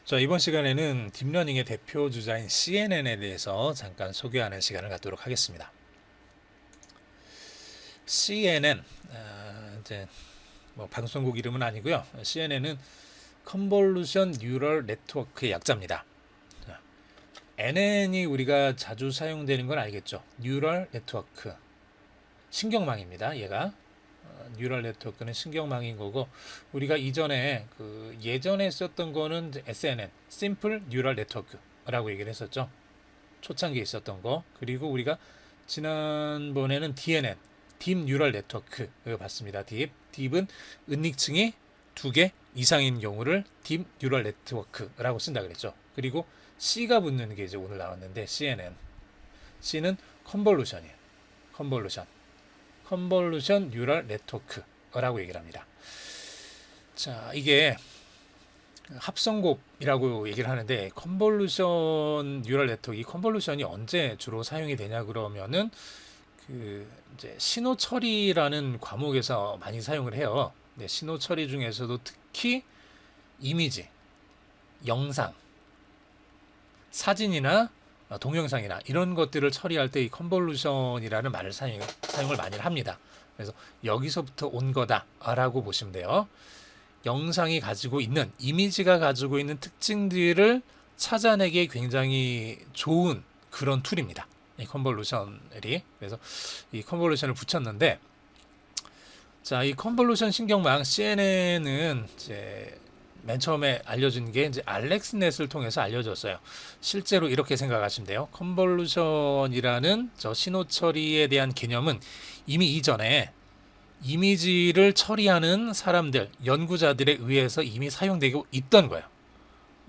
자, 이번 시간에는 딥러닝의 대표 주자인 CNN에 대해서 잠깐 소개하는 시간을 갖도록 하겠습니다. CNN, 이제 뭐 방송국 이름은 아니고요. CNN은 컨볼루션 뉴럴 네트워크의 약자입니다. NN이 우리가 자주 사용되는 건 알겠죠. 뉴럴 네트워크, 신경망입니다. 얘가 뉴럴 네트워크는 신경망인 거고, 우리가 이전에 예전에 썼던 거는 SNN, 심플 뉴럴 네트워크라고 얘기를 했었죠. 초창기에 있었던 거. 그리고 우리가 지난번에는 DNN, 딥 뉴럴 네트워크 봤습니다. 딥은 은닉층이 2개 이상인 경우를 딥 뉴럴 네트워크라고 쓴다 그랬죠. 그리고 C가 붙는 게 이제 오늘 나왔는데 CNN. C는 컨볼루션이에요. 컨볼루션 뉴럴 네트워크라고 얘기를 합니다. 자, 이게 합성곱이라고 얘기를 하는데, 컨볼루션 뉴럴 네트워크, 이 컨볼루션이 언제 주로 사용이 되냐 그러면은 이제 신호 처리라는 과목에서 많이 사용을 해요. 네, 신호 처리 중에서도 특히 이미지, 영상, 사진이나 동영상이나 이런 것들을 처리할 때 이 컨볼루션이라는 말을 사용을 많이 합니다. 그래서 여기서부터 온 거다라고 보시면 돼요. 영상이 가지고 있는, 이미지가 가지고 있는 특징들을 찾아내기에 굉장히 좋은 그런 툴입니다. 이 컨볼루션이. 그래서 이 컨볼루션을 붙였는데, 자, 이 컨볼루션 신경망 CNN은 이제 맨 처음에 알려준 게 이제 알렉스넷을 통해서 알려졌어요. 실제로 이렇게 생각하시면 돼요. 컨볼루션이라는 저 신호 처리에 대한 개념은 이미 이전에 이미지를 처리하는 사람들, 연구자들에 의해서 이미 사용되고 있던 거예요.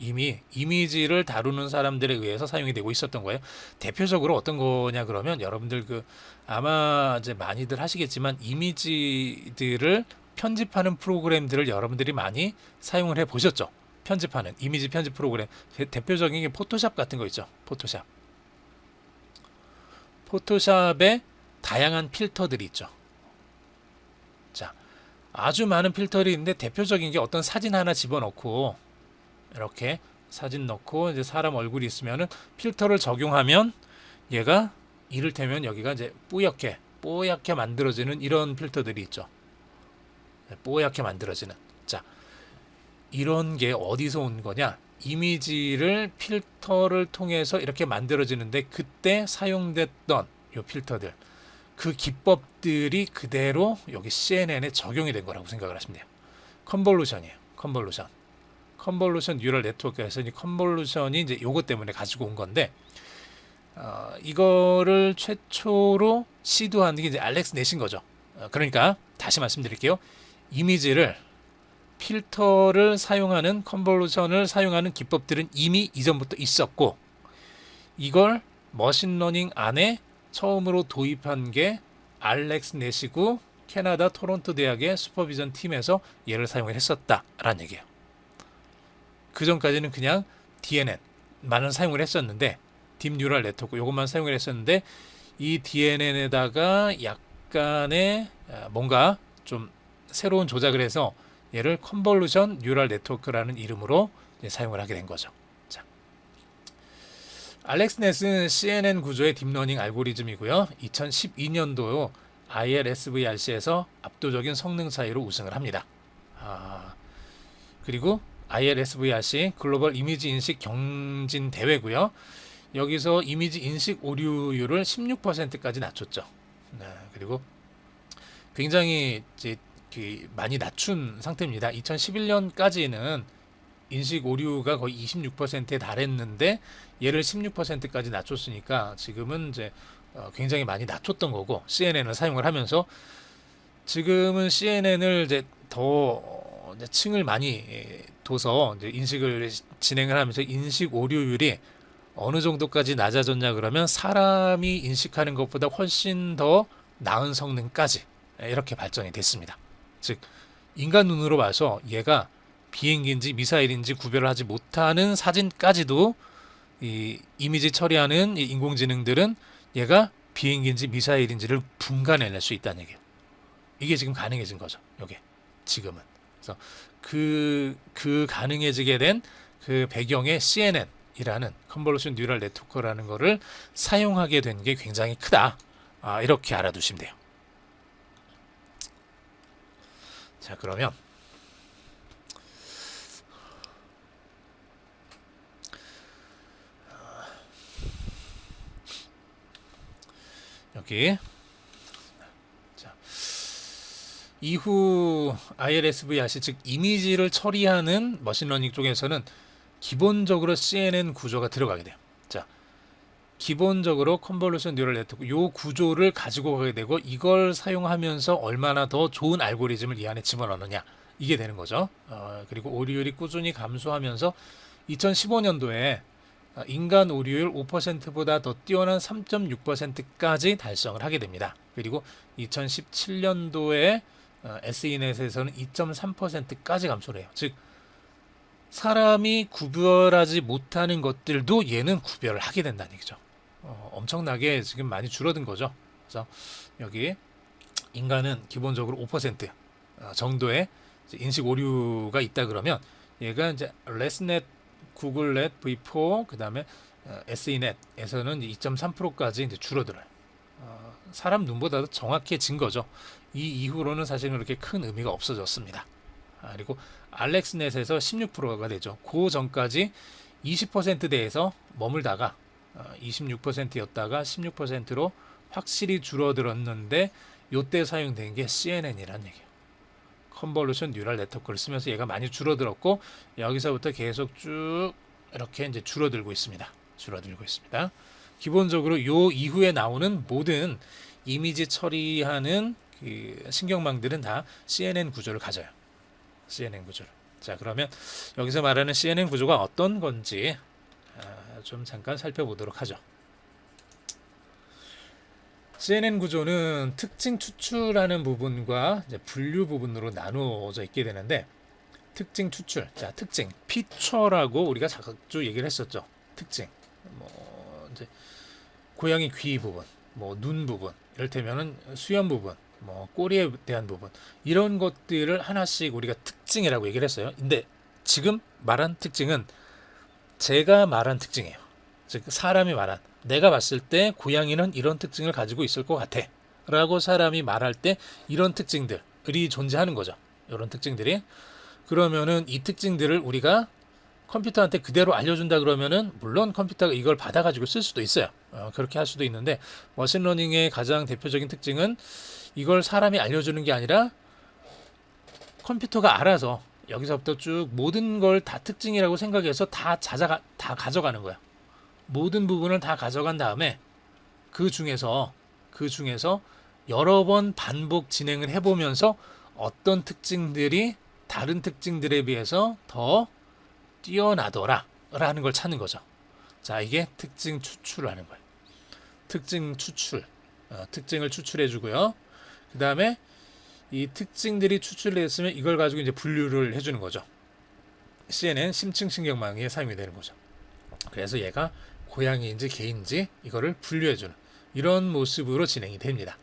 이미 이미지를 다루는 사람들에 의해서 사용이 되고 있었던 거예요. 대표적으로 어떤 거냐 그러면, 여러분들 아마 이제 많이들 하시겠지만, 이미지들을 편집하는 프로그램들을 여러분들이 많이 사용을 해 보셨죠. 편집하는 이미지 편집 프로그램, 대표적인 게 포토샵 같은 거 있죠. 포토샵에 다양한 필터들이 있죠. 자, 아주 많은 필터들이 있는데, 대표적인 게 어떤 사진 하나 집어넣고, 이렇게 사진 넣고 이제 사람 얼굴이 있으면은 필터를 적용하면 얘가 이를테면 여기가 이제 뽀얗게 만들어지는 이런 필터들이 있죠. 뽀얗게 만들어지는. 자, 이런 게 어디서 온 거냐? 이미지를 필터를 통해서 이렇게 만들어지는데, 그때 사용됐던 요 필터들, 그 기법들이 그대로 여기 CNN에 적용이 된 거라고 생각을 하시면 돼요. 컨볼루션이에요. 컨볼루션 뉴럴 네트워크에서 이 컨볼루션이 이제 요것 때문에 가지고 온 건데, 이거를 최초로 시도한 게 이제 알렉스넷인 거죠. 그러니까 다시 말씀드릴게요. 이미지를 필터를 사용하는, 컨볼루션을 사용하는 기법들은 이미 이전부터 있었고, 이걸 머신러닝 안에 처음으로 도입한 게 알렉스넷이고, 캐나다 토론토 대학의 슈퍼비전 팀에서 얘를 사용을 했었다라는 얘기예요. 그 전까지는 그냥 DNN만은 사용을 했었는데, 딥 뉴럴 네트워크 요것만 사용을 했었는데, 이 DNN에다가 약간의 뭔가 좀 새로운 조작을 해서 얘를 컨볼루션 뉴럴 네트워크라는 이름으로 사용을 하게 된 거죠. 자, 알렉스넷은 CNN 구조의 딥러닝 알고리즘이고요. 2012년도 ILSVRC에서 압도적인 성능 차이로 우승을 합니다. 그리고 ILSVRC 글로벌 이미지 인식 경진 대회고요. 여기서 이미지 인식 오류율을 16%까지 낮췄죠. 그리고 굉장히 이제 많이 낮춘 상태입니다. 2011년까지는 인식 오류가 거의 26%에 달했는데, 얘를 16%까지 낮췄으니까 지금은 이제 굉장히 많이 낮췄던 거고, CNN을 사용을 하면서 지금은 CNN을 이제 더 층을 많이 둬서 이제 인식을 진행을 하면서 인식 오류율이 어느 정도까지 낮아졌냐 그러면, 사람이 인식하는 것보다 훨씬 더 나은 성능까지 이렇게 발전이 됐습니다. 즉, 인간 눈으로 봐서 얘가 비행기인지 미사일인지 구별을 하지 못하는 사진까지도 이 이미지 처리하는 이 인공지능들은 얘가 비행기인지 미사일인지를 분간해낼 수 있다는 얘기예요. 이게 지금 가능해진 거죠. 이게 지금은. 그래서 그 가능해지게 된 그 배경에 CNN이라는 컨볼루션 뉴럴 네트워크라는 거를 사용하게 된 게 굉장히 크다. 이렇게 알아두시면 돼요. 자, 그러면 여기 자, 이후 ILSV 하시 즉 이미지를 처리하는 머신러닝 쪽에서는 기본적으로 CNN 구조가 들어가게 돼요. 자, 기본적으로 컨볼루션 뉴럴 네트워크 요 구조를 가지고 가게 되고 이걸 사용하면서 얼마나 더 좋은 알고리즘을 이 안에 집어넣느냐 이게 되는 거죠. 그리고 오류율이 꾸준히 감소하면서 2015년도에 인간 오류율 5%보다 더 뛰어난 3.6%까지 달성을 하게 됩니다. 그리고 2017년도에 SENet에서는 2.3%까지 감소를 해요. 즉 사람이 구별하지 못하는 것들도 얘는 구별을 하게 된다는 얘기죠. 엄청나게 지금 많이 줄어든 거죠. 그래서 여기 인간은 기본적으로 5% 정도의 인식 오류가 있다 그러면 얘가 이제 레스넷, 구글넷, V4 그다음에 SENet에서는 2.3%까지 이제 줄어들어요. 사람 눈보다도 정확해진 거죠. 이 이후로는 사실은 그렇게 큰 의미가 없어졌습니다. 그리고 알렉스넷에서 16%가 되죠. 그 전까지 20%대에서 머물다가 26%였다가 16%로 확실히 줄어들었는데 요때 사용된 게 CNN이라는 얘기예요. 컨볼루션 뉴럴 네트워크를 쓰면서 얘가 많이 줄어들었고 여기서부터 계속 쭉 이렇게 이제 줄어들고 있습니다. 기본적으로 요 이후에 나오는 모든 이미지 처리하는 그 신경망들은 다 CNN 구조를 가져요. CNN 구조를. 자, 그러면 여기서 말하는 CNN 구조가 어떤 건지 좀 잠깐 살펴보도록 하죠. CNN 구조는 특징 추출하는 부분과 이제 분류 부분으로 나누어져 있게 되는데 특징 추출, 자 특징, 피처라고 우리가 자주 얘기를 했었죠. 특징, 뭐 이제 고양이 귀 부분, 뭐 눈 부분, 이를테면은 수염 부분, 뭐 꼬리에 대한 부분 이런 것들을 하나씩 우리가 특징이라고 얘기를 했어요. 근데 지금 말한 특징은 제가 말한 특징이에요. 즉 사람이 말한 내가 봤을 때 고양이는 이런 특징을 가지고 있을 것 같아 라고 사람이 말할 때 이런 특징들이 존재하는 거죠. 이런 특징들이. 그러면은 이 특징들을 우리가 컴퓨터한테 그대로 알려준다 그러면은 물론 컴퓨터가 이걸 받아가지고 쓸 수도 있어요. 그렇게 할 수도 있는데 머신러닝의 가장 대표적인 특징은 이걸 사람이 알려주는 게 아니라 컴퓨터가 알아서 여기서부터 쭉 모든 걸 다 특징이라고 생각해서 다 가져가는 거야. 모든 부분을 다 가져간 다음에 그 중에서 여러 번 반복 진행을 해보면서 어떤 특징들이 다른 특징들에 비해서 더 뛰어나더라 라는 걸 찾는 거죠. 자, 이게 특징 추출을 하는 거예요. 특징 추출, 특징을 추출해 주고요. 그 다음에 이 특징들이 추출됐으면 이걸 가지고 이제 분류를 해주는 거죠. CNN 심층 신경망에 사용이 되는 거죠. 그래서 얘가 고양이인지 개인지 이거를 분류해주는 이런 모습으로 진행이 됩니다.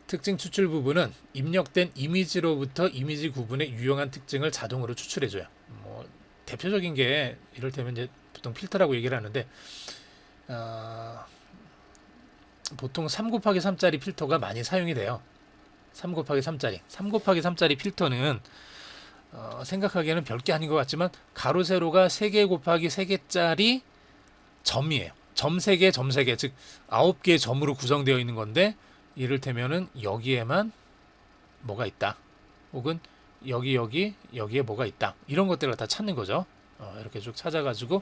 특징 추출 부분은 입력된 이미지로부터 이미지 구분의 유용한 특징을 자동으로 추출해줘요. 뭐 대표적인 게 이를테면 이제 보통 필터라고 얘기를 하는데 보통 3곱하기3짜리 필터가 많이 사용이 돼요. 3곱하기3짜리 3곱하기3짜리 필터는 생각하기에는 별게 아닌 것 같지만 가로 세로가 3개 곱하기 3개짜리 점이에요. 점 3개, 점 3개, 즉 9개의 점으로 구성되어 있는 건데 이를테면은 여기에만 뭐가 있다. 혹은 여기에 뭐가 있다. 이런 것들을 다 찾는 거죠. 이렇게 쭉 찾아가지고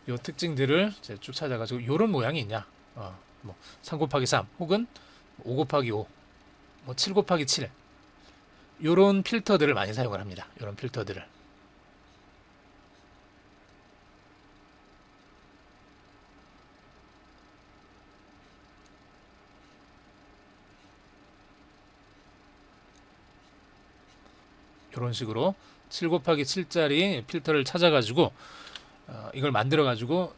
요 특징들을 쭉 찾아가지고 요런 모양이 있냐. 뭐 3 곱하기 3 혹은 5 곱하기 5, 뭐 7 곱하기 7 요런 필터들을 많이 사용을 합니다. 요런 필터들을. 이런 식으로 7 곱하기 7짜리 필터를 찾아가지고 이걸 만들어가지고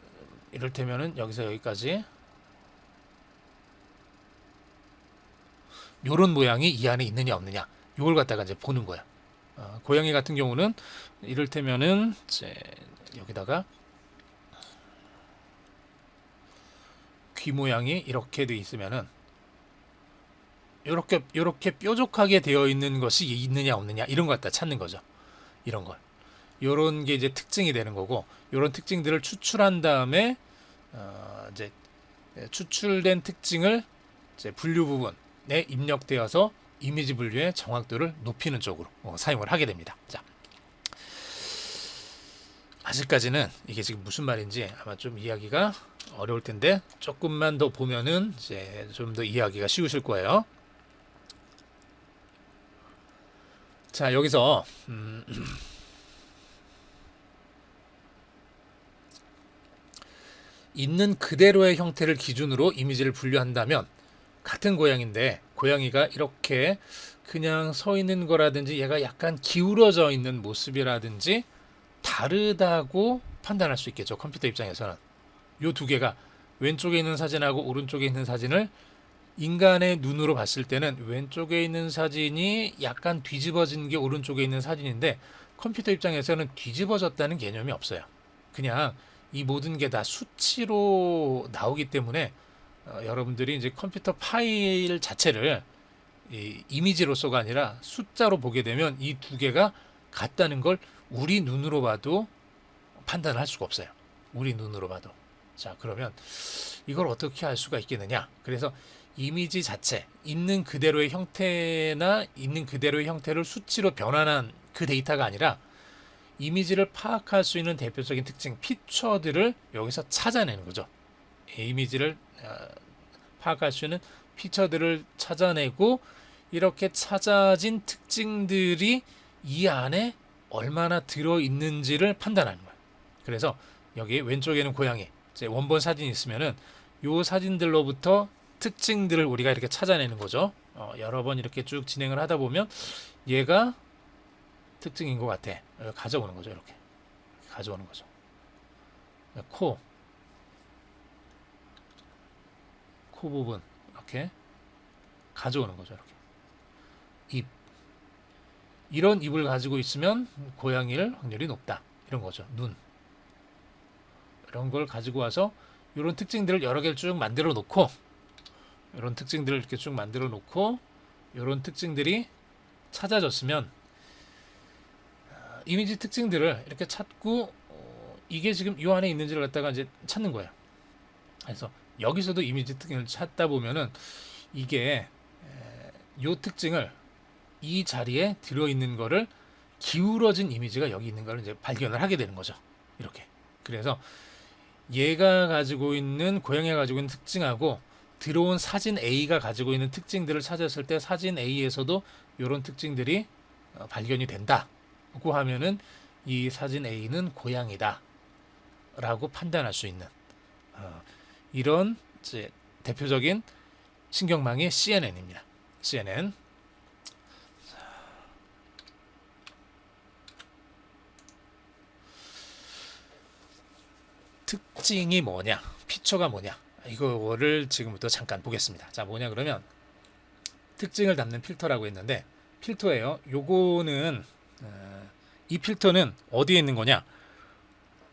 이를테면은 여기서 여기까지 요런 모양이 이 안에 있느냐 없느냐 요걸 갖다가 이제 보는 거야. 고양이 같은 경우는 이를테면은 이제 여기다가 귀 모양이 이렇게 돼 있으면은 요렇게 뾰족하게 되어 있는 것이 있느냐 없느냐 이런 것 갖다 찾는 거죠. 이런 걸. 요런 게 이제 특징이 되는 거고, 요런 특징들을 추출한 다음에 이제 추출된 특징을 이제 분류 부분에 입력되어서 이미지 분류의 정확도를 높이는 쪽으로 사용을 하게 됩니다. 자, 아직까지는 이게 지금 무슨 말인지 아마 좀 이해하기가 어려울 텐데 조금만 더 보면은 이제 좀 더 이해하기가 쉬우실 거예요. 자, 여기서 있는 그대로의 형태를 기준으로 이미지를 분류한다면 같은 고양이인데 고양이가 이렇게 그냥 서 있는 거라든지 얘가 약간 기울어져 있는 모습이라든지 다르다고 판단할 수 있겠죠. 컴퓨터 입장에서는 요 두 개가 왼쪽에 있는 사진하고 오른쪽에 있는 사진을 인간의 눈으로 봤을 때는 왼쪽에 있는 사진이 약간 뒤집어진 게 오른쪽에 있는 사진인데 컴퓨터 입장에서는 뒤집어졌다는 개념이 없어요. 그냥 이 모든 게 다 수치로 나오기 때문에 여러분들이 이제 컴퓨터 파일 자체를 이미지로서가 아니라 숫자로 보게 되면 이 두 개가 같다는 걸 우리 눈으로 봐도 판단할 수가 없어요. 우리 눈으로 봐도. 자, 그러면 이걸 어떻게 할 수가 있겠느냐? 그래서 이미지 자체, 있는 그대로의 형태나 있는 그대로의 형태를 수치로 변환한 그 데이터가 아니라 이미지를 파악할 수 있는 대표적인 특징, 피처들을 여기서 찾아내는 거죠. 이미지를 파악할 수 있는 피처들을 찾아내고 이렇게 찾아진 특징들이 이 안에 얼마나 들어있는지를 판단하는 거예요. 그래서 여기 왼쪽에는 고양이, 이제 원본 사진이 있으면은 요 사진들로부터 특징들을 우리가 이렇게 찾아내는 거죠. 여러 번 이렇게 쭉 진행을 하다 보면 얘가 특징인 것 같아. 가져오는 거죠. 이렇게 가져오는 거죠. 코 부분 이렇게 가져오는 거죠. 이렇게 입, 이런 입을 가지고 있으면 고양이일 확률이 높다. 이런 거죠. 눈, 이런 걸 가지고 와서 이런 특징들을 여러 개를 쭉 만들어 놓고 이런 특징들을 이렇게 쭉 만들어 놓고 이런 특징들이 찾아졌으면 이미지 특징들을 이렇게 찾고 이게 지금 이 안에 있는지를 갖다가 이제 찾는 거예요. 그래서 여기서도 이미지 특징을 찾다 보면은 이게 이 특징을 이 자리에 들어있는 거를 기울어진 이미지가 여기 있는 거를 이제 발견을 하게 되는 거죠. 이렇게. 그래서 얘가 가지고 있는 고양이가 가지고 있는 특징하고 들어온 사진 A가 가지고 있는 특징들을 찾았을 때 사진 A에서도 이런 특징들이 발견이 된다고 하면은 이 사진 A는 고양이다 라고 판단할 수 있는 이런 이제 대표적인 신경망이 CNN입니다. CNN. 특징이 뭐냐, 피처가 뭐냐, 이거를 지금부터 잠깐 보겠습니다. 자, 뭐냐 그러면 특징을 담는 필터라고 했는데 필터예요. 요거는 이 필터는 어디에 있는 거냐,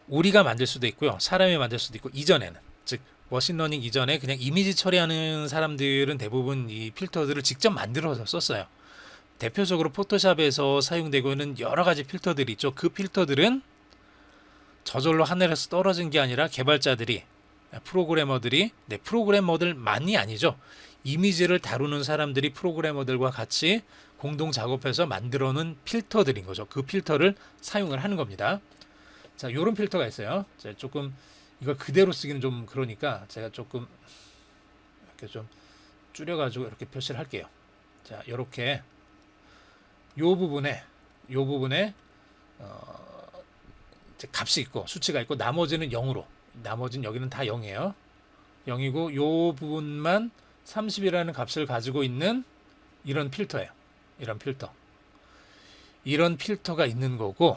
우리가 만들 수도 있고요, 사람이 만들 수도 있고, 이전에는 즉 머신러닝 이전에 그냥 이미지 처리하는 사람들은 대부분 이 필터들을 직접 만들어서 썼어요. 대표적으로 포토샵에서 사용되고 있는 여러 가지 필터들이 있죠. 그 필터들은 저절로 하늘에서 떨어진 게 아니라 개발자들이, 프로그래머들이, 프로그래머들만이 아니죠. 이미지를 다루는 사람들이 프로그래머들과 같이 공동 작업해서 만들어 놓은 필터들인 거죠. 그 필터를 사용을 하는 겁니다. 자, 요런 필터가 있어요. 제가 조금 이걸 그대로 쓰기는 좀 그러니까 제가 조금 이렇게 좀 줄여가지고 이렇게 표시를 할게요. 자, 요렇게 요 부분에 값이 있고 수치가 있고 나머지는 0으로, 나머지는 여기는 다 0이에요. 0이고 요 부분만 30이라는 값을 가지고 있는 이런 필터예요. 이런 필터가 있는 거고,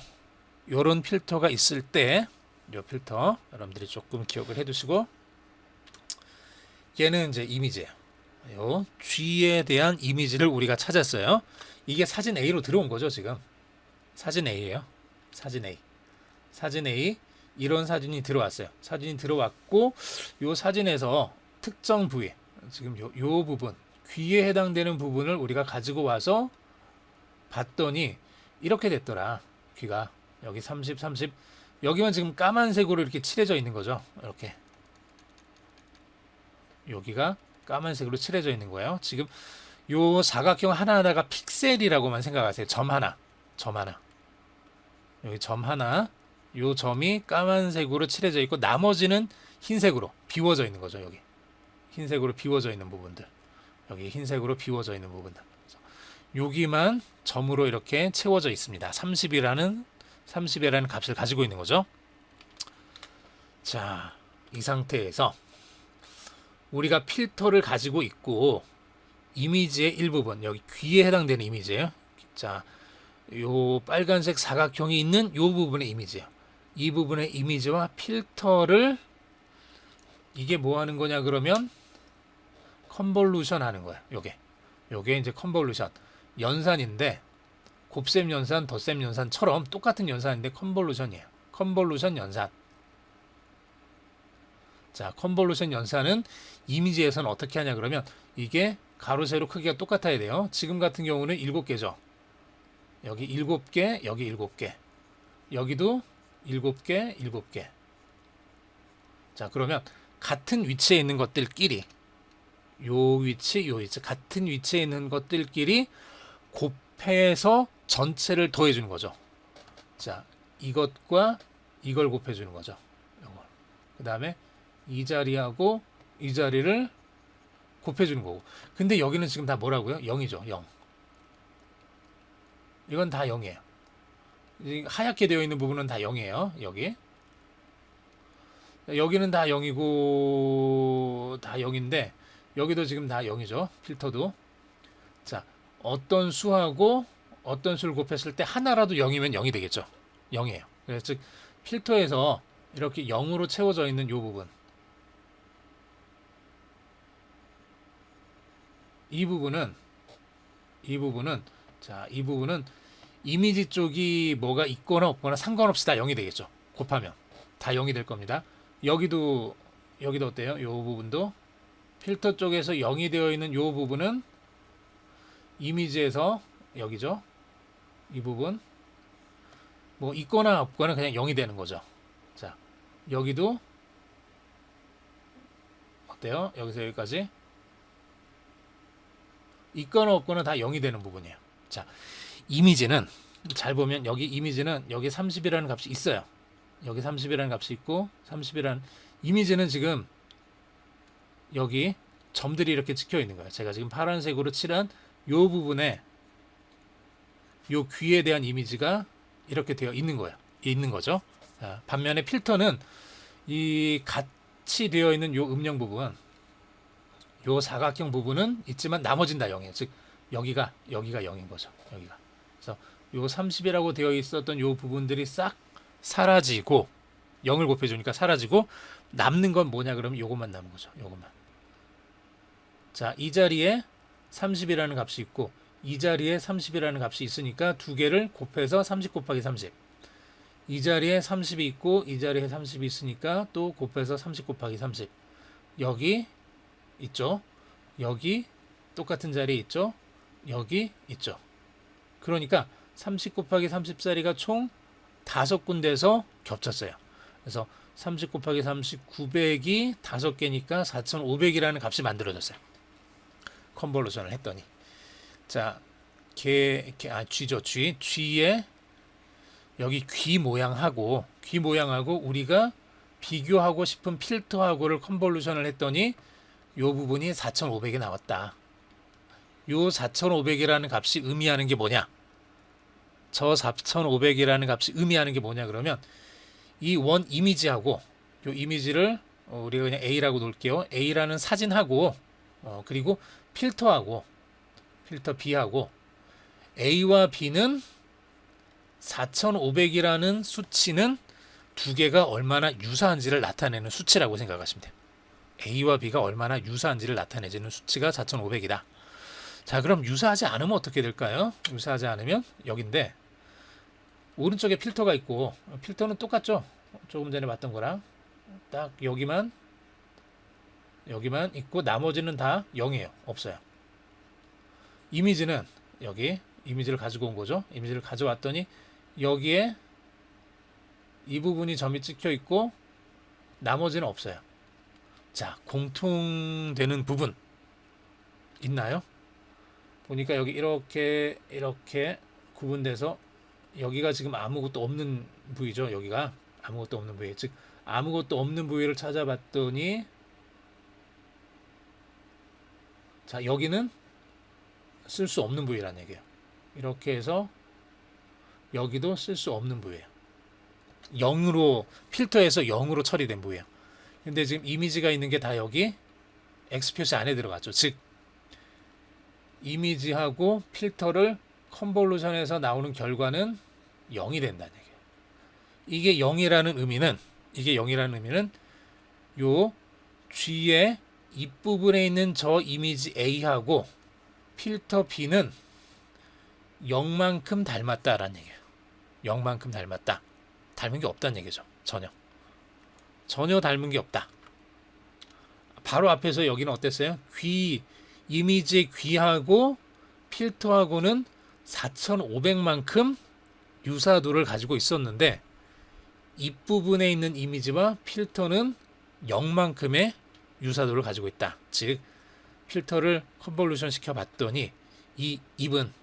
요런 필터가 있을 때 요 필터 여러분들이 조금 기억을 해 두시고, 얘는 이제 이미지예요. 요 G에 대한 이미지를 우리가 찾았어요. 이게 사진 A로 들어온 거죠. 지금 사진 A예요. 사진 A. 이런 사진이 들어왔어요. 사진이 들어왔고 요 사진에서 특정 부위, 지금 요 부분, 귀에 해당되는 부분을 우리가 가지고 와서 봤더니 이렇게 됐더라. 귀가 여기 30, 30, 여기만 지금 까만색으로 이렇게 칠해져 있는 거죠. 이렇게 여기가 까만색으로 칠해져 있는 거예요. 지금 요 사각형 하나하나가 픽셀이라고만 생각하세요. 점 하나, 점 하나, 여기 점 하나, 요 점이 까만색으로 칠해져 있고 나머지는 흰색으로 비워져 있는 거죠. 여기 흰색으로 비워져 있는 부분들, 여기 흰색으로 비워져 있는 부분들, 여기만 점으로 이렇게 채워져 있습니다. 30이라는 값을 가지고 있는 거죠. 자, 이 상태에서 우리가 필터를 가지고 있고 이미지의 일부분, 여기 귀에 해당되는 이미지예요. 자, 요 빨간색 사각형이 있는 요 부분의 이미지예요. 이 부분의 이미지와 필터를, 이게 뭐 하는 거냐 그러면 컨볼루션 하는 거야. 요게 이제 컨볼루션, 연산인데 곱셈 연산, 덧셈 연산처럼 똑같은 연산인데 컨볼루션이에요. 컨볼루션 연산. 자, 컨볼루션 연산은 이미지에서는 어떻게 하냐 그러면 이게 가로 세로 크기가 똑같아야 돼요. 지금 같은 경우는 7개죠. 여기 7개, 여기 7개, 여기도 7개, 7개. 자, 그러면 같은 위치에 있는 것들끼리, 요 위치, 요 위치, 같은 위치에 있는 것들끼리 곱해서 전체를 더해주는 거죠. 자, 이것과 이걸 곱해주는 거죠. 그 다음에 이 자리하고 이 자리를 곱해주는 거고. 근데 여기는 지금 다 뭐라고요? 0이죠. 0. 이건 다 0이에요. 하얗게 되어 있는 부분은 다 0이에요. 여기는 다 0이고 다 0인데 여기도 지금 다 0이죠. 필터도. 자, 어떤 수하고 어떤 수를 곱했을 때 하나라도 0이면 0이 되겠죠. 0이에요. 그래서 즉 필터에서 이렇게 0으로 채워져 있는 이 부분, 이 부분은 자, 이 부분은 이미지 쪽이 뭐가 있거나 없거나 상관없이 다 0이 되겠죠. 곱하면 다 0이 될 겁니다. 여기도 어때요? 이 부분도 필터 쪽에서 0이 되어 있는 이 부분은 이미지에서 여기죠. 이 부분 뭐 있거나 없거나 그냥 0이 되는 거죠. 자, 여기도 어때요? 여기서 여기까지 있거나 없거나 다 0이 되는 부분이에요. 자, 이미지는 잘 보면 여기 이미지는 여기 30이라는 값이 있어요. 여기 30이라는 값이 있고 30이라는 이미지는 지금 여기 점들이 이렇게 찍혀 있는 거예요. 제가 지금 파란색으로 칠한 요 부분에 요 귀에 대한 이미지가 이렇게 되어 있는 거예요. 있는 거죠. 자, 반면에 필터는 이 같이 되어 있는 요 음영 부분, 요 사각형 부분은 있지만 나머지는 다 0이에요. 즉 여기가 0인 거죠. 여기가. 그래서 요 30이라고 되어 있었던 요 부분들이 싹 사라지고 0을 곱해주니까 사라지고 남는 건 뭐냐 그러면 요것만 남은 거죠. 요것만. 자, 이 자리에 30이라는 값이 있고 이 자리에 30이라는 값이 있으니까 두 개를 곱해서 30 곱하기 30. 이 자리에 30이 있고 이 자리에 30이 있으니까 또 곱해서 30 곱하기 30. 여기 있죠. 여기 똑같은 자리에 있죠. 여기 있죠. 그러니까 30 곱하기 30짜리가 총 5군데에서 겹쳤어요. 그래서 30 곱하기 30 900이 5개니까 4500이라는 값이 만들어졌어요. 컨볼루션을 했더니. 자, 쥐죠. 쥐에 여기 귀 모양하고 우리가 비교하고 싶은 필터하고를 컨볼루션을 했더니 요 부분이 4500이 나왔다. 요 4500이라는 값이 의미하는 게 뭐냐? 저 4500이라는 값이 의미하는 게 뭐냐 그러면 이 원 이미지하고 요 이미지를 우리가 그냥 A라고 놓을게요. A라는 사진하고 그리고 필터 B하고 A와 B는 4500이라는 수치는 두 개가 얼마나 유사한지를 나타내는 수치라고 생각하시면 돼요. A와 B가 얼마나 유사한지를 나타내주는 수치가 4500이다. 자, 그럼 유사하지 않으면 어떻게 될까요? 유사하지 않으면 여긴데 오른쪽에 필터가 있고 필터는 똑같죠. 조금 전에 봤던 거랑 딱 여기만 있고 나머지는 다 0이에요. 없어요. 이미지는 여기 이미지를 가지고 온 거죠. 이미지를 가져왔더니 여기에 이 부분이 점이 찍혀 있고 나머지는 없어요. 자, 공통되는 부분 있나요? 보니까 여기 이렇게 구분돼서 여기가 지금 아무것도 없는 부위죠. 여기가 아무것도 없는 부위. 즉 아무것도 없는 부위를 찾아봤더니 자, 여기는 쓸 수 없는 부위라는 얘기예요. 이렇게 해서 여기도 쓸 수 없는 부위예요. 0으로 필터에서 0으로 처리된 부위예요. 근데 지금 이미지가 있는 게 다 여기 X 표시 안에 들어갔죠. 즉 이미지하고 필터를 컨볼루션에서 나오는 결과는 0이 된다는 얘기예요. 이게 0이라는 의미는 요 G의 입부분에 있는 저 이미지 A하고 필터 B는 0만큼 닮았다라는 얘기예요. 0만큼 닮았다. 닮은 게 없다는 얘기죠. 전혀 닮은 게 없다. 바로 앞에서 여기는 어땠어요? 이미지의 귀하고 필터하고는 4,500만큼 유사도를 가지고 있었는데 입부분에 있는 이미지와 필터는 0만큼의 유사도를 가지고 있다. 즉 필터를 컨볼루션 시켜 봤더니 이 입은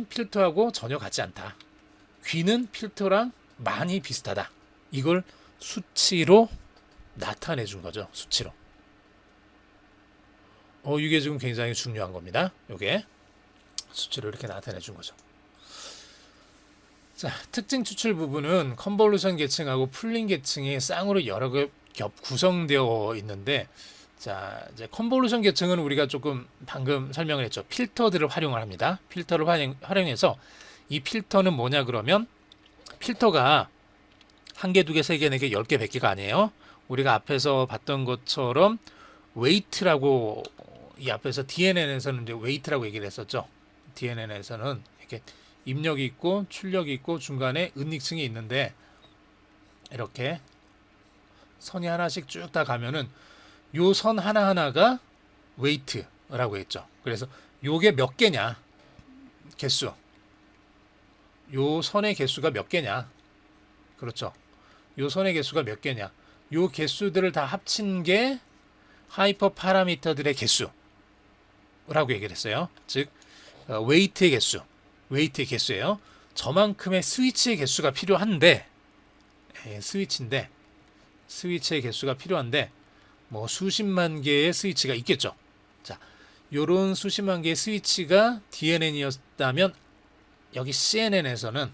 필터하고 전혀 같지 않다. 귀는 필터랑 많이 비슷하다. 이걸 수치로 나타내 준 거죠. 수치로. 이게 지금 굉장히 중요한 겁니다. 이게 수치로 이렇게 나타내 준 거죠. 자, 특징 추출 부분은 컨볼루션 계층하고 풀링 계층이 쌍으로 여러 겹 구성되어 있는데, 자, 이제 컨볼루션 계층은 우리가 조금 방금 설명을 했죠. 필터들을 활용을 합니다. 필터를 활용해서 이 필터는 뭐냐 그러면 필터가 1개, 2개, 3개, 4개, 10개, 100개가 아니에요. 우리가 앞에서 봤던 것처럼 웨이트라고 이 앞에서 DNN에서는 이제 웨이트라고 얘기를 했었죠. DNN에서는 이렇게 입력이 있고 출력이 있고 중간에 은닉층이 있는데 이렇게 선이 하나씩 쭉 다 가면은 요 선 하나하나가 웨이트라고 했죠. 그래서 요게 몇 개냐 개수, 요 선의 개수가 몇 개냐, 그렇죠. 요 선의 개수가 몇 개냐, 요 개수들을 다 합친 게 하이퍼 파라미터들의 개수라고 얘기를 했어요. 즉 웨이트의 개수예요. 저만큼의 스위치의 개수가 필요한데, 스위치의 개수가 필요한데 뭐 수십만 개의 스위치가 있겠죠. 자, 요런 수십만 개의 스위치가 DNN이었다면 여기 CNN에서는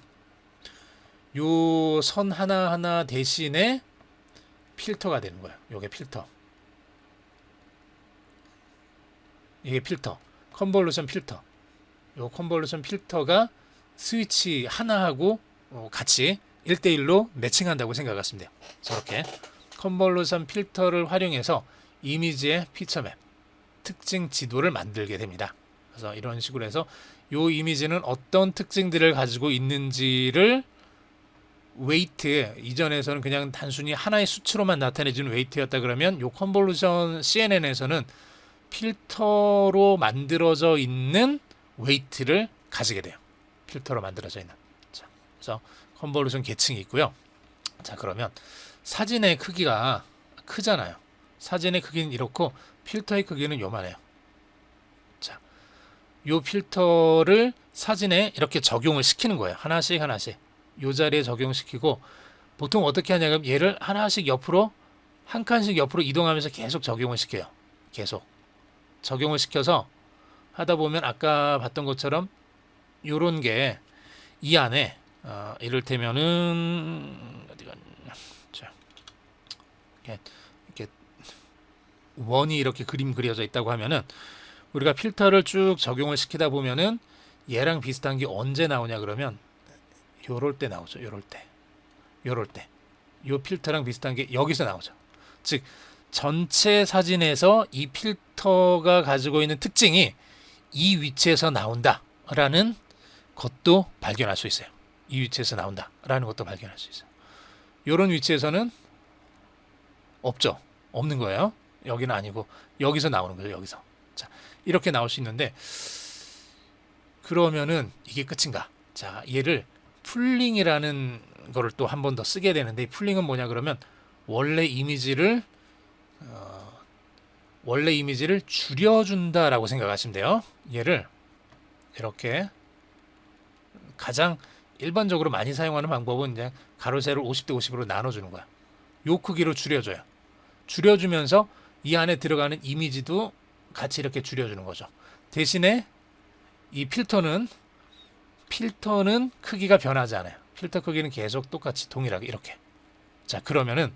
요 선 하나하나 대신에 필터가 되는 거예요. 요게 필터. 이게 필터. 컨볼루션 필터. 요 컨볼루션 필터가 스위치 하나하고 같이 1대1로 매칭한다고 생각하시면 돼요. 저렇게 컨볼루션 필터를 활용해서 이미지의 피처맵, 특징 지도를 만들게 됩니다. 그래서 이런 식으로 해서 요 이미지는 어떤 특징들을 가지고 있는지를 웨이트, 이전에서는 그냥 단순히 하나의 수치로만 나타내주는 웨이트였다 그러면 요 컨볼루션 CNN에서는 필터로 만들어져 있는 웨이트를 가지게 돼요. 필터로 만들어져 있는. 자, 그래서 컨볼루션 계층이 있고요. 자, 그러면 사진의 크기가 크잖아요. 사진의 크기는 이렇고 필터의 크기는 요만해요. 자, 요 필터를 사진에 이렇게 적용을 시키는 거예요. 하나씩 요 자리에 적용시키고, 보통 어떻게 하냐면 얘를 하나씩 옆으로, 한 칸씩 옆으로 이동하면서 계속 적용을 시켜요. 계속 적용을 시켜서 하다 보면 아까 봤던 것처럼 요런 게 이 안에 이를테면은 어디가, 자, 이렇게 원이 이렇게 그림 그려져 있다고 하면은 우리가 필터를 쭉 적용을 시키다 보면은 얘랑 비슷한 게 언제 나오냐 그러면 요럴 때 나오죠. 요럴 때 요 필터랑 비슷한 게 여기서 나오죠. 즉 전체 사진에서 이 필터가 가지고 있는 특징이 이 위치에서 나온다라는 것도 발견할 수 있어요. 이 위치에서 나온다라는 것도 발견할 수 있어요. 이런 위치에서는 없죠. 없는 거예요. 여기는 아니고 여기서 나오는 거죠. 여기서. 자, 이렇게 나올 수 있는데 그러면은 이게 끝인가? 자, 얘를 풀링이라는 거를 또 한 번 더 쓰게 되는데 이 풀링은 뭐냐 그러면 원래 이미지를 줄여준다라고 생각하시면 돼요. 얘를 이렇게 가장 일반적으로 많이 사용하는 방법은 이제 가로 세로를 50대 50으로 나눠주는 거야. 요 크기로 줄여줘요. 줄여주면서 이 안에 들어가는 이미지도 같이 이렇게 줄여주는 거죠. 대신에 이 필터는 크기가 변하지 않아요. 필터 크기는 계속 똑같이 동일하게 이렇게. 자, 그러면은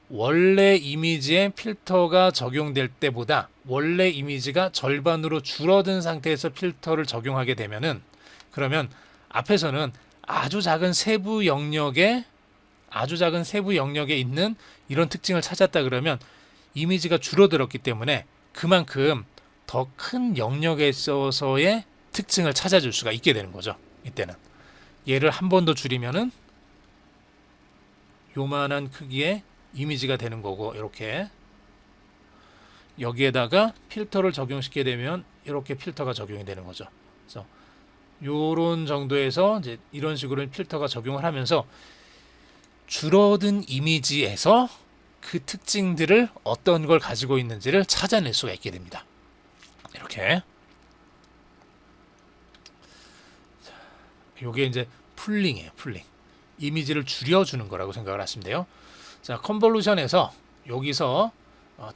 원래 이미지에 필터가 적용될 때보다 원래 이미지가 절반으로 줄어든 상태에서 필터를 적용하게 되면은 그러면 앞에서는 아주 작은 세부 영역에 있는 이런 특징을 찾았다 그러면 이미지가 줄어들었기 때문에 그만큼 더 큰 영역에 있어서의 특징을 찾아줄 수가 있게 되는 거죠. 이때는 얘를 한 번 더 줄이면은 요만한 크기의 이미지가 되는 거고 이렇게 여기에다가 필터를 적용시키게 되면 이렇게 필터가 적용이 되는 거죠. 그래서 요런 정도에서 이제 이런 식으로 필터가 적용을 하면서 줄어든 이미지에서 그 특징들을 어떤 걸 가지고 있는지를 찾아낼 수가 있게 됩니다. 이렇게. 요게 이제 풀링이에요. 풀링. 이미지를 줄여주는 거라고 생각을 하시면 돼요. 자, 컨볼루션에서 여기서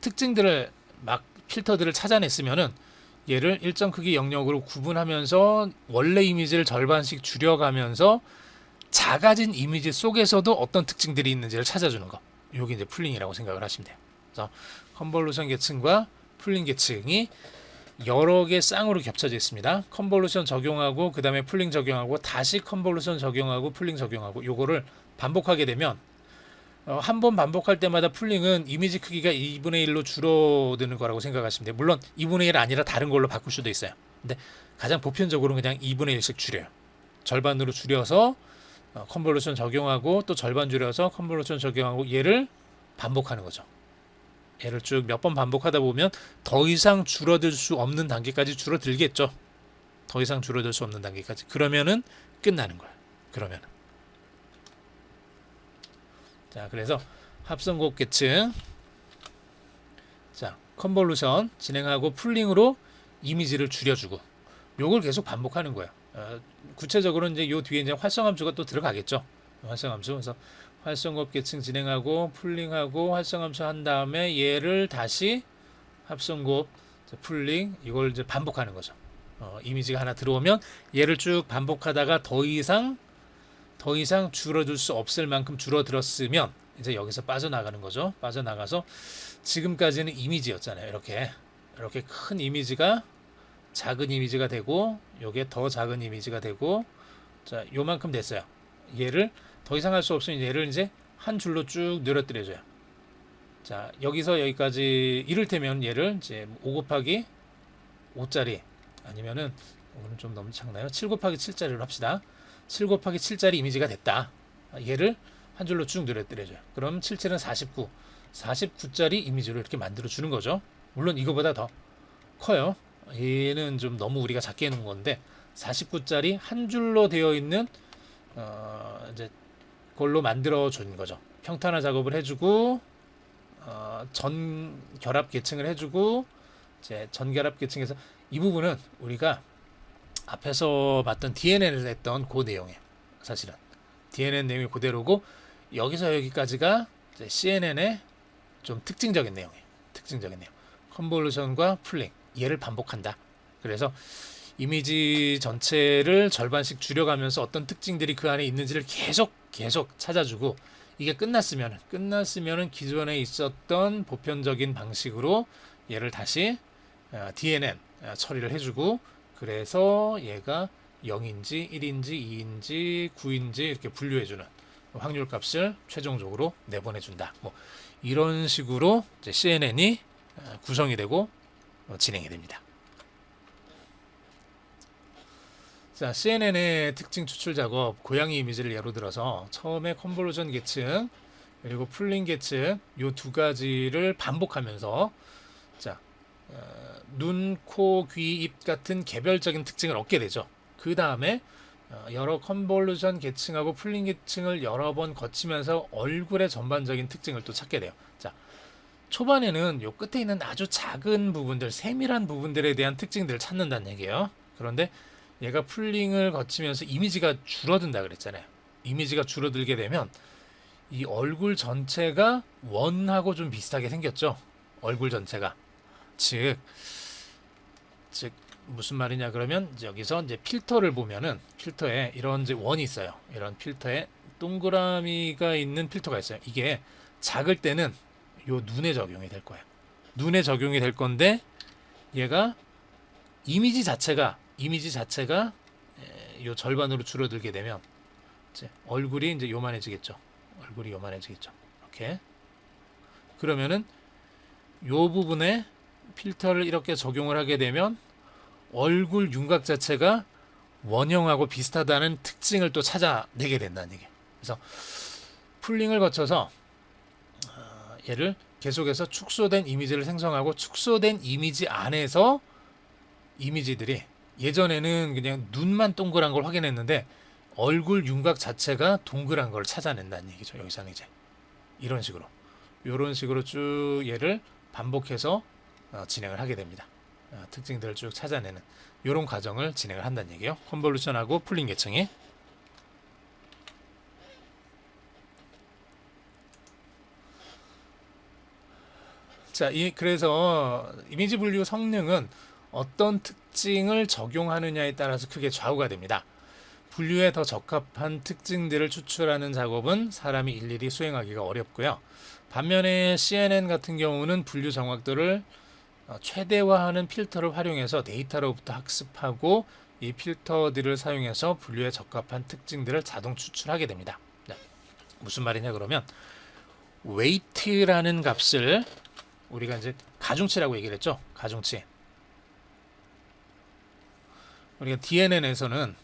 특징들을 막 필터들을 찾아냈으면은 얘를 일정 크기 영역으로 구분하면서 원래 이미지를 절반씩 줄여가면서 작아진 이미지 속에서도 어떤 특징들이 있는지를 찾아주는 거. 요게 이제 풀링이라고 생각을 하시면 돼요. 그래서 컨볼루션 계층과 풀링 계층이 여러 개 쌍으로 겹쳐져 있습니다. 컨볼루션 적용하고 그 다음에 풀링 적용하고 다시 컨볼루션 적용하고 풀링 적용하고 요거를 반복하게 되면 한 번 반복할 때마다 풀링은 이미지 크기가 2분의 1로 줄어드는 거라고 생각하시면 돼요. 물론 2분의 1 아니라 다른 걸로 바꿀 수도 있어요. 근데 가장 보편적으로는 그냥 2분의 1씩 줄여요. 절반으로 줄여서 컨볼루션 적용하고 또 절반 줄여서 컨볼루션 적용하고 얘를 반복하는 거죠. 얘를 쭉 몇 번 반복하다 보면 더 이상 줄어들 수 없는 단계까지 줄어들겠죠. 더 이상 줄어들 수 없는 단계까지. 그러면은 끝나는 거예요. 그러면. 자, 그래서 합성곱 계층. 자, 컨볼루션 진행하고 풀링으로 이미지를 줄여주고 요걸 계속 반복하는 거예요. 구체적으로 이제 요 뒤에 이제 활성함수가 또 들어가겠죠. 활성함수. 그래서 활성곱 계층 진행하고 풀링하고 활성함수 한 다음에 얘를 다시 합성곱 풀링 이걸 이제 반복하는 거죠. 이미지가 하나 들어오면 얘를 쭉 반복하다가 더 이상 줄어들 수 없을 만큼 줄어들었으면 이제 여기서 빠져나가는 거죠. 빠져나가서 지금까지는 이미지였잖아요. 이렇게 큰 이미지가 작은 이미지가 되고 요게 더 작은 이미지가 되고 자, 요만큼 됐어요. 얘를 더 이상 할 수 없으면 얘를 이제 한 줄로 쭉 늘어뜨려줘요. 자, 여기서 여기까지 이를테면 얘를 이제 5 곱하기 5짜리 아니면은 오늘 좀 너무 작나요? 7 곱하기 7짜리로 합시다. 7 곱하기 7짜리 이미지가 됐다. 얘를 한 줄로 쭉 늘어뜨려줘요. 그럼 77은 49. 49짜리 이미지로 이렇게 만들어 주는 거죠. 물론 이거보다 더 커요. 얘는 좀 너무 우리가 작게 해놓은 건데 49짜리 한 줄로 되어 있는 이제 그걸로 만들어 준 거죠. 평탄화 작업을 해주고 전결합 계층을 해주고 이제 전결합 계층에서 이 부분은 우리가 앞에서 봤던 DNN을 했던 그 내용이에요. 사실은 DNN 내용이 그대로고 여기서 여기까지가 이제 CNN의 좀 특징적인 내용이에요. 특징적인 내용. 컨볼루션과 풀링 얘를 반복한다. 그래서 이미지 전체를 절반씩 줄여가면서 어떤 특징들이 그 안에 있는지를 계속 찾아주고 이게 끝났으면은 기존에 있었던 보편적인 방식으로 얘를 다시 DNN 처리를 해주고 그래서 얘가 0인지 1인지 2인지 9인지 이렇게 분류해주는 확률 값을 최종적으로 내보내준다. 뭐 이런 식으로 이제 CNN이 구성이 되고 진행이 됩니다. 자, CNN의 특징 추출 작업, 고양이 이미지를 예로 들어서 처음에 컨볼루션 계층 그리고 풀링 계층 요 두 가지를 반복하면서 자, 눈, 코, 귀, 입 같은 개별적인 특징을 얻게 되죠. 그 다음에 여러 컨볼루션 계층하고 풀링 계층을 여러 번 거치면서 얼굴의 전반적인 특징을 또 찾게 돼요. 자, 초반에는 요 끝에 있는 아주 작은 부분들, 세밀한 부분들에 대한 특징들을 찾는다는 얘기예요. 그런데 얘가 풀링을 거치면서 이미지가 줄어든다 그랬잖아요. 이미지가 줄어들게 되면 이 얼굴 전체가 원하고 좀 비슷하게 생겼죠. 얼굴 전체가. 즉 무슨 말이냐 그러면 여기서 이제 필터를 보면은 필터에 이런 이제 원이 있어요. 이런 필터에 동그라미가 있는 필터가 있어요. 이게 작을 때는 요 눈에 적용이 될 거예요. 눈에 적용이 될 건데 얘가 이미지 자체가 요 절반으로 줄어들게 되면 이제 얼굴이 이제 요만해지겠죠. 얼굴이 요만해지겠죠. 이렇게. 그러면은 요 부분에 필터를 이렇게 적용을 하게 되면 얼굴 윤곽 자체가 원형하고 비슷하다는 특징을 또 찾아내게 된다는 얘기예요. 그래서 풀링을 거쳐서 얘를 계속해서 축소된 이미지를 생성하고 축소된 이미지 안에서 이미지들이 예전에는 그냥 눈만 동그란 걸 확인했는데 얼굴 윤곽 자체가 동그란 걸 찾아낸다는 얘기죠. 여기서는 이제 이런 식으로 쭉 얘를 반복해서 진행을 하게 됩니다. 특징들을 쭉 찾아내는 이런 과정을 진행을 한다는 얘기예요. 컨볼루션하고 풀링 계층이. 자, 그래서 이미지 분류 성능은 어떤 특징을 적용하느냐에 따라서 크게 좌우가 됩니다. 분류에 더 적합한 특징들을 추출하는 작업은 사람이 일일이 수행하기가 어렵고요. 반면에 CNN 같은 경우는 분류 정확도를 최대화하는 필터를 활용해서 데이터로부터 학습하고 이 필터들을 사용해서 분류에 적합한 특징들을 자동 추출하게 됩니다. 네. 무슨 말이냐 그러면 weight라는 값을 우리가 이제 가중치라고 얘기를 했죠. 가중치. 우리가 DNN에서는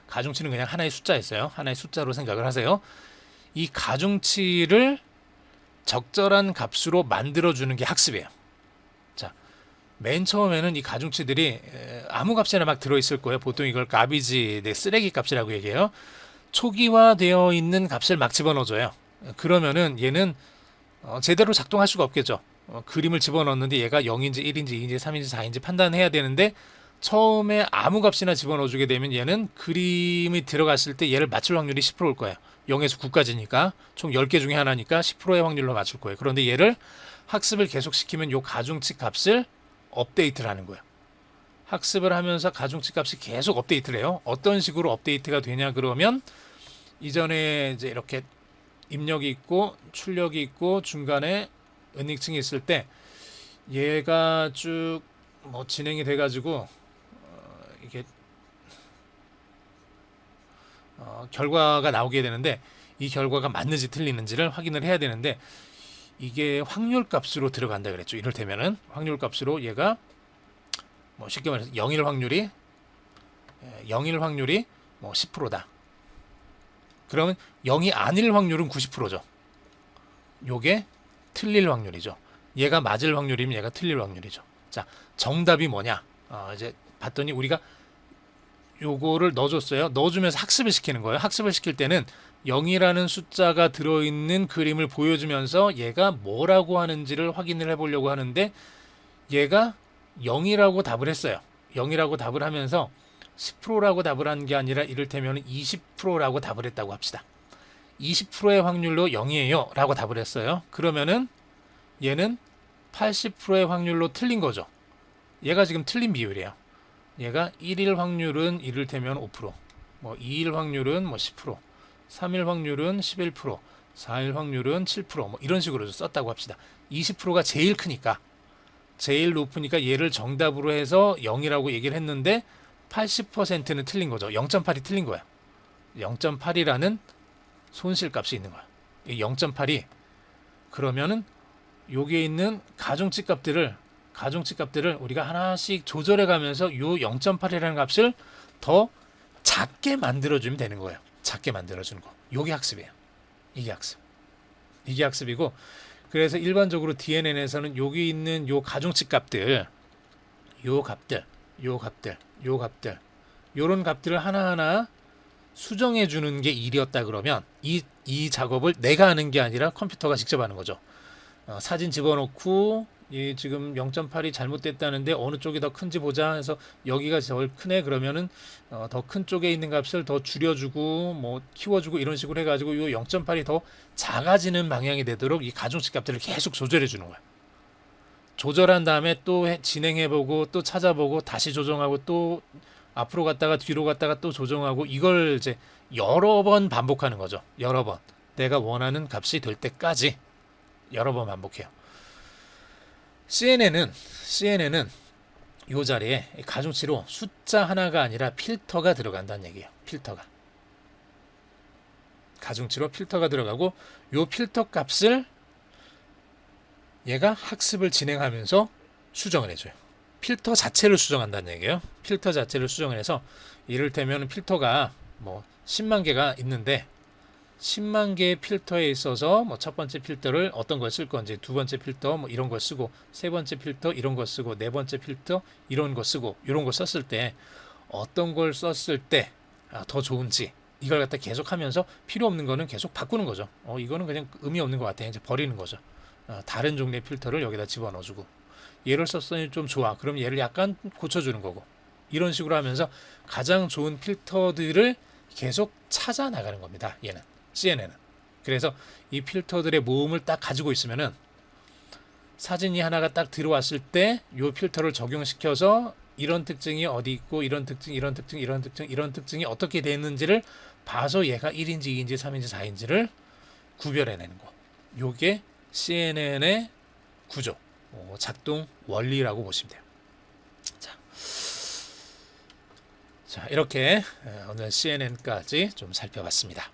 가중치는 그냥 하나의 숫자였어요. 하나의 숫자로 생각을 하세요. 이 가중치를 적절한 값으로 만들어주는 게 학습이에요. 자, 맨 처음에는 이 가중치들이 아무 값이나 막 들어있을 거예요. 보통 이걸 가비지, 쓰레기 값이라고 얘기해요. 초기화되어 있는 값을 막 집어넣어줘요. 그러면은 얘는 제대로 작동할 수가 없겠죠. 그림을 집어넣었는데 얘가 0인지 1인지 2인지 3인지 4인지 판단해야 되는데 처음에 아무 값이나 집어넣어주게 되면 얘는 그림이 들어갔을 때 얘를 맞출 확률이 10%일 거예요. 0에서 9까지니까 총 10개 중에 하나니까 10%의 확률로 맞출 거예요. 그런데 얘를 학습을 계속시키면 요 가중치 값을 업데이트를 하는 거예요. 학습을 하면서 가중치 값이 계속 업데이트를 해요. 어떤 식으로 업데이트가 되냐 그러면 이전에 이제 이렇게 입력이 있고 출력이 있고 중간에 은닉층이 있을 때 얘가 쭉 진행이 돼가지고 이게 결과가 나오게 되는데 이 결과가 맞는지 틀리는지를 확인을 해야 되는데 이게 확률 값으로 들어간다 그랬죠. 이를테면은 확률 값으로 얘가 쉽게 말해서 0일 확률이 10%다. 그러면 0이 아닐 확률은 90%죠. 요게 틀릴 확률이죠. 얘가 맞을 확률이면 얘가 틀릴 확률이죠. 자, 정답이 뭐냐? 이제 봤더니 우리가 요거를 넣어줬어요. 넣어주면서 학습을 시키는 거예요. 학습을 시킬 때는 0이라는 숫자가 들어있는 그림을 보여주면서 얘가 뭐라고 하는지를 확인을 해보려고 하는데 얘가 0이라고 답을 했어요. 0이라고 답을 하면서 10%라고 답을 한 게 아니라 이를테면 20%라고 답을 했다고 합시다. 20%의 확률로 0이에요 라고 답을 했어요. 그러면은 얘는 80%의 확률로 틀린 거죠. 얘가 지금 틀린 비율이에요. 얘가 1일 확률은 이를테면 5%, 2일 확률은 10%, 3일 확률은 11%, 4일 확률은 7%, 이런 식으로 썼다고 합시다. 20%가 제일 크니까, 제일 높으니까 얘를 정답으로 해서 0이라고 얘기를 했는데 80%는 틀린 거죠. 0.8이 틀린 거야. 0.8이라는 손실값이 있는 거야. 이 0.8이 그러면은 여기에 있는 가중치 값들을 우리가 하나씩 조절해 가면서 요 0.8이라는 값을 더 작게 만들어주면 되는 거예요. 작게 만들어주는 거. 요게 학습이에요. 이게 학습. 이게 학습이고, 그래서 일반적으로 DNN에서는 여기 있는 요 가중치 값들, 요 값들, 요 값들, 요 값들, 요런 값들을 하나하나 수정해 주는 게 일이었다 그러면 이 작업을 내가 하는 게 아니라 컴퓨터가 직접 하는 거죠. 사진 집어넣고 이 지금 0.8이 잘못됐다는데 어느 쪽이 더 큰지 보자 해서 여기가 제일 크네 그러면은 더 큰 쪽에 있는 값을 더 줄여주고 뭐 키워주고 이런 식으로 해가지고 이 0.8이 더 작아지는 방향이 되도록 이 가중치 값들을 계속 조절해 주는 거야. 조절한 다음에 또 진행해보고 또 찾아보고 다시 조정하고 또 앞으로 갔다가 뒤로 갔다가 또 조정하고 이걸 이제 여러 번 반복하는 거죠. 여러 번. 내가 원하는 값이 될 때까지 여러 번 반복해요. CNN은 이 자리에 가중치로 숫자 하나가 아니라 필터가 들어간다는 얘기예요. 필터가. 가중치로 필터가 들어가고 이 필터 값을 얘가 학습을 진행하면서 수정을 해줘요. 필터 자체를 수정한다는 얘기예요. 필터 자체를 수정을 해서 이를테면 필터가 뭐 10만 개가 있는데 10만 개의 필터에 있어서 뭐 첫 번째 필터를 어떤 걸 쓸 건지, 두 번째 필터 뭐 이런 걸 쓰고, 세 번째 필터 이런 거 쓰고, 네 번째 필터 이런 거 쓰고, 이런 거 썼을 때 어떤 걸 썼을 때 더 좋은지 이걸 갖다 계속 하면서 필요 없는 거는 계속 바꾸는 거죠. 이거는 그냥 의미 없는 것 같아. 이제 버리는 거죠. 다른 종류의 필터를 여기다 집어넣어주고, 얘를 썼더니 좀 좋아. 그럼 얘를 약간 고쳐주는 거고, 이런 식으로 하면서 가장 좋은 필터들을 계속 찾아 나가는 겁니다. 얘는. CNN은. 그래서 이 필터들의 모음을 딱 가지고 있으면은 사진이 하나가 딱 들어왔을 때 이 필터를 적용시켜서 이런 특징이 어디 있고 이런 특징, 이런 특징, 이런 특징, 이런 특징이 어떻게 됐는지를 봐서 얘가 1인지 2인지 3인지 4인지를 구별해내는 거. 요게 CNN의 구조, 작동 원리라고 보시면 돼요. 자, 이렇게 오늘 CNN까지 좀 살펴봤습니다.